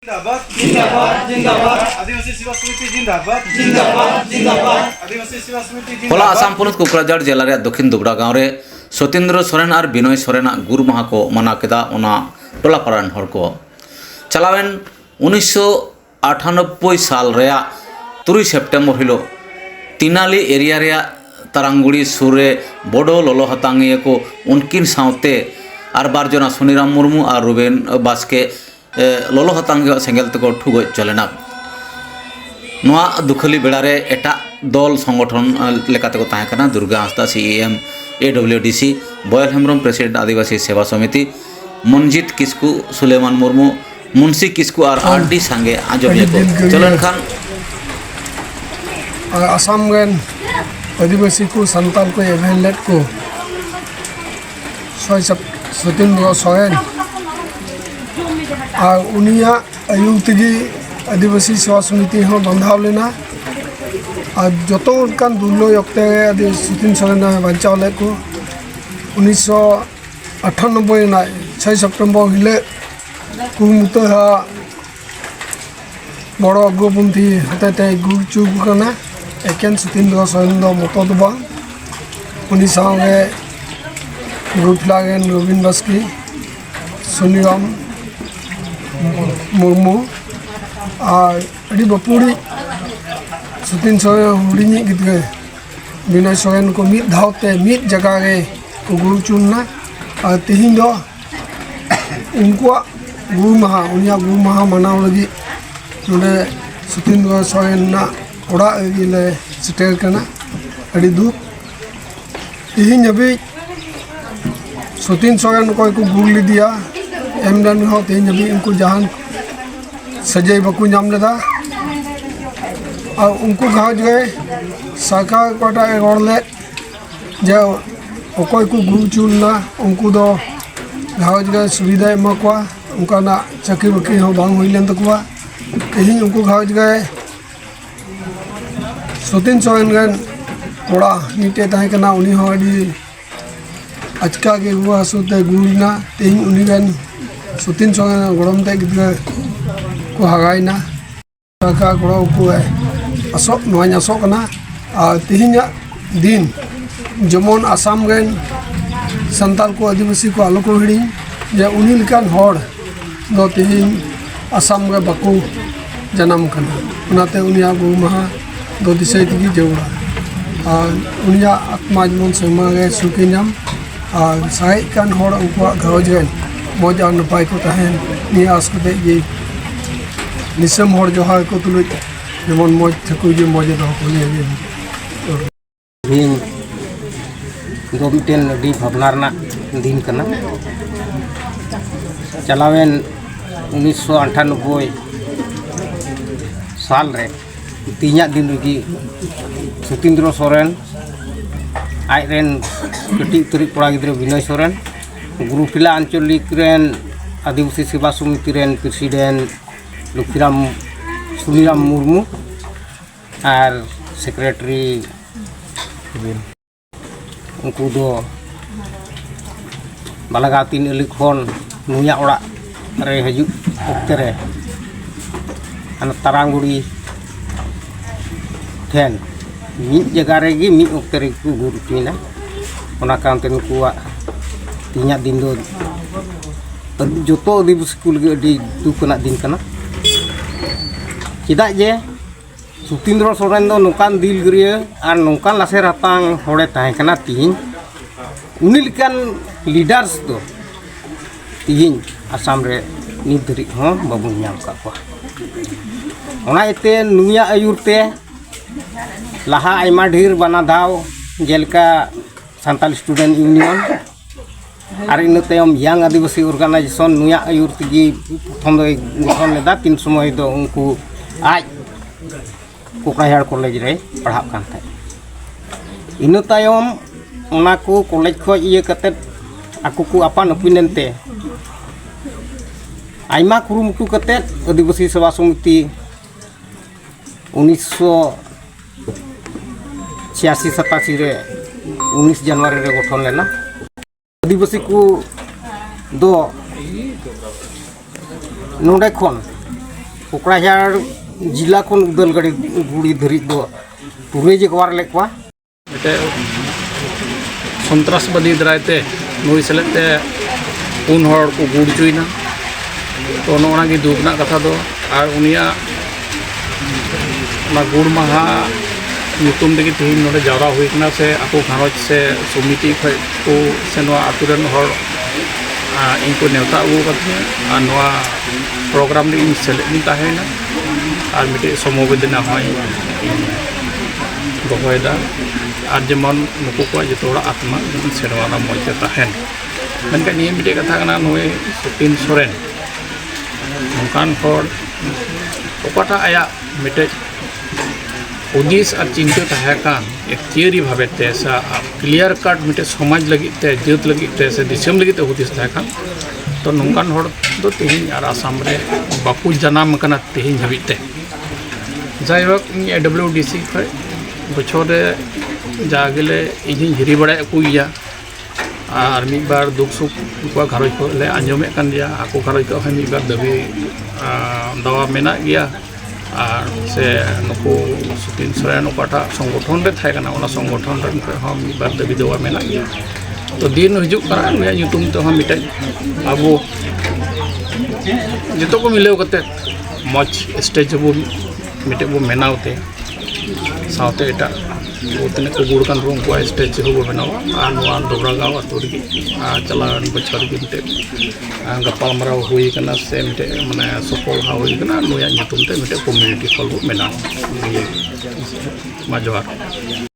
जिंदाबाद जिंदाबाद जिंदाबाद आदिवासी सेवा समिति जिंदाबाद जिंदाबाद जिंदाबाद आदिवासी सेवा समिति होला आसाम पुलिस कोकराझार जिला रे दक्षिण दुबड़ा गाँव रे सत्येंद्र सोरेन और बिनय सोरेना गुरु माहा को मना केदा ओना टोला पारान हर को चलावेन 1998 साल रेया 3 सेप्टेम्बर हिलो तिनाली एरिया रे तारांगुड़ी सुरे बड़ो लोलो हतांगिए को उनकिन सावते और बारजना सुनीराम मुर्मू और रुबेन बास्के लोलो हतांगे सेंगल तक ठुग चलेना नोआ दुखली बेड़ा रे एटा दल संगठन लेकाते को ताहेकना दुर्गा हांसदा सीएम AWDC बयल हेम्ब्रम प्रेसिडेंट आदिवासी सेवा समिति मनजित किस्कू सुलेमान मुर्मू मुंशी किस्कू और RD संगे आजम चलन खान आसाम गन आदिवासी को संताल को एवेलेट को सत्येंद्र सोरेन और उनिया आयु तगी आदिवासी सेवा समिति हो बंधाव लेना और जो दुर्लो यक्ते सत्येंद्र सोरेन बचाव ले को 1998 6 सेप्टेम्बर हिले कुमुत बड़ अग्रपंथी हते गुचुकना एकेन सत्येंद्र सोरेन मत दबा उनी सागे गुफलागेन रवीन बास्की सुनीराम मुर्मू और अड़ी बपुड़ी सत्येंद्र सोरेन हुड़ी गिद्रे बिनय सोरेन को मिद धावते मिद जगह रे को गुरु चुनना और तिहिं दो उनको गुरु माहा उनिया गुरु माहा मनाव लगी नोडे सत्येंद्र सोरेन ना ओड़ा गिले सेटेल कना अड़ी दुख तिहिं हबी सत्येंद्र सोरेन को गुरु लिदिया एमदान हो तिहिं हबी उनको जहान सजाई बकु नाम लेदा और उनको घाज गए सरकार कोटा रोड़ले जो अकोय को गुरु चुनना उनको दो घाज गए सुविधा एमा को उनका ना चाकरी बाकरी हो बांग हुईलेन तकवा कहीं उनको घाज गए सत्येंद्र सोरेन गन कोड़ा नीटे ताहे कना उनी हो अडी अचका के हुआ सुते गुरुना तेहिं उनी गन सत्येंद्र सोरेन गरम ते गिद्रा को हगाइना सरकार गड़ो को असोक नोय असोक ना तिहिं दिन जमन आसाम गन संताल को आदिवासी को आलो को हिड़ी जे उनी लिकान होड़ दो तिहिं आसाम गे बाकू जन्म कना उनाते उनिया गुरु माहा दो दिसै तगी जौड़ा और उनिया आत्मा जमन समा गे सुखी नाम और साइ कान होड़ उनको घावज गन मौज और नपाय को तहन नि आस कते जे निसम होड़ जोहार को तुलु जमन मौज थकु जे मौज दो को ले दिन दो मिटेन डी भावना दिन कना चलावेन 1998 साल रे तीना दिन रगी सत्येंद्र सोरेन आयरेन कटी तरी कोड़ा गिद्रे बिनय सोरेन गुरुपिला आंचलिक रेन आदिवासी सेवा समिति रेन प्रेसिडेंट लक्ष्मीराम सुनीराम मुर्मू और सेक्रेटरी उनको दो बालागा 3 अली खन नुया ओड़ा रे हजू ओक्ते रे अन तारांगुड़ी ठेन मिद जगह रेगी मिद ओक्ते रे को गुरुपिना ओना कांते नुकुआ तिना दिन दो जोतो आदिवासी को लगे अडी दुखना दिन कना चिदा जे सत्येंद्र सोरेन दो नोकान दिलगिरिया और नोकान लासेर हातांग होड़े ताहे कना तिहिं उनी लिकान लीडर्स दो तिहिं आसाम रे नित धरी हो बाबू नाम का को ओना एते नुया आयुरते लाहा आयमा ढेर बना दाव जेलका संताल स्टूडेंट यूनियन और इन तयम यांग आदिवासी ऑर्गेनाइजेशन नुया आयुर तगी प्रथम दो गठन लेदा 3 समय दो उनको आज कोकराझार कॉलेज रे पढ़ा कान था इन तयम ओना को कॉलेज खो इये कते आकु को अपन ओपिनियन ते आयमा कुरुमुटु कते आदिवासी सेवा समिति 1986-87 रे 19 जनवरी रे गठन लेना आदिवासी को दो नोडे खन कोकराझार जिला खन उदालगुड़ी गुड़ी धरी दो तुरे जगवार लेकवा मिटे सन्त्रासबादी दारायते नुई सेलेते पुन हर को गुड़चुना तो नोना दुखना कथा दो और उनिया गुड़ माहा ᱧᱩᱛᱩᱢ ᱛᱮᱜᱮ ᱛᱮᱦᱮᱧ ᱱᱚᱰᱮ ᱡᱟᱣᱨᱟ ᱦᱩᱭ ᱠᱟᱱᱟ ᱥᱮ ᱟᱠᱚ ᱜᱷᱟᱨᱚᱸᱡᱽ ᱥᱮ ᱥᱚᱢᱤᱛᱤ ᱠᱷᱚᱡ ᱠᱚ ᱥᱮ ᱱᱚᱣᱟ ᱟᱛᱳ ᱨᱮᱱ ᱦᱚᱲ ᱤᱧ ᱠᱚ ᱱᱮᱣᱛᱟ ᱟᱹᱜᱩ ᱠᱟᱫᱤᱧᱟ ᱟᱨ ᱱᱚᱣᱟ ᱯᱨᱳᱜᱨᱟᱢ ᱨᱮ ᱤᱧ ᱥᱮᱞᱮᱫ ᱤᱧ ᱛᱟᱦᱮᱸᱭᱮᱱᱟ ᱟᱨ ᱢᱤᱫᱴᱮᱡ ᱥᱚᱢᱚᱵᱮᱫᱚᱱᱟ ᱦᱚᱸ ᱤᱧ ᱫᱚᱦᱚᱭᱮᱫᱟ ᱟᱨ ᱡᱮᱢᱚᱱ ᱱᱩᱠᱩ ᱠᱚᱣᱟᱜ ᱡᱚᱛᱚ ᱦᱚᱲᱟᱜ ᱟᱛᱢᱟ ᱡᱮᱢᱚᱱ ᱥᱮᱨᱣᱟ ᱢᱚᱡᱽ ᱛᱮ ᱛᱟᱦᱮᱱ ᱢᱮᱱᱠᱷᱟᱱ ᱱᱤᱭᱟᱹ ᱢᱤᱫᱴᱮᱡ ᱠᱟᱛᱷᱟ ᱠᱟᱱᱟ ᱱᱩᱭ ᱥᱚᱛᱤᱱ ᱥᱚᱨᱮᱱ ᱱᱚᱝᱠᱟᱱ ᱦᱚᱲ ᱚᱠᱟᱴᱟᱜ ᱟᱭᱟᱜ ᱢᱤᱫᱴᱮᱡ उद्देश्य और चिंता तहकान एक थियरी भावेते से क्लियर कट मिटे समाज लगिते जात लगिते से दिसम लगिते उद्देश्य तहकान तो नौकान हड़ दो तेहिं और आसाम रे बाकू जनाम कना तेहिं हबिते जायक AWDC खय बछर जागले इन हिरी बड़ा कुया और मिद बार दुख सुख को घरज को ले आंजमे कान गया आको घरज को मिद बार दाबी दावा मेना गया और से नुकु सुतिन सोरेन ओकाटा संगठन रे थाय कना ओना संगठन रे हम बार दाबी दावा मेना गया तो दिन हिजुक करा नुया nyutum तो हम मिटे आबो जतो को मिलेव कते मच स्टेज बो मिटे बो मेनावते सावते एटा उतने को गुड़ कान रूम को स्टेज हो बनावा और नवा दोबरागांव अतु रे चलान बछर के मिटे गपाल मराव हुई कना से मिटे माने सफल हुई कना नुया nyutum ते मिटे कम्युनिटी हॉल बो मेनावा मा जोहार।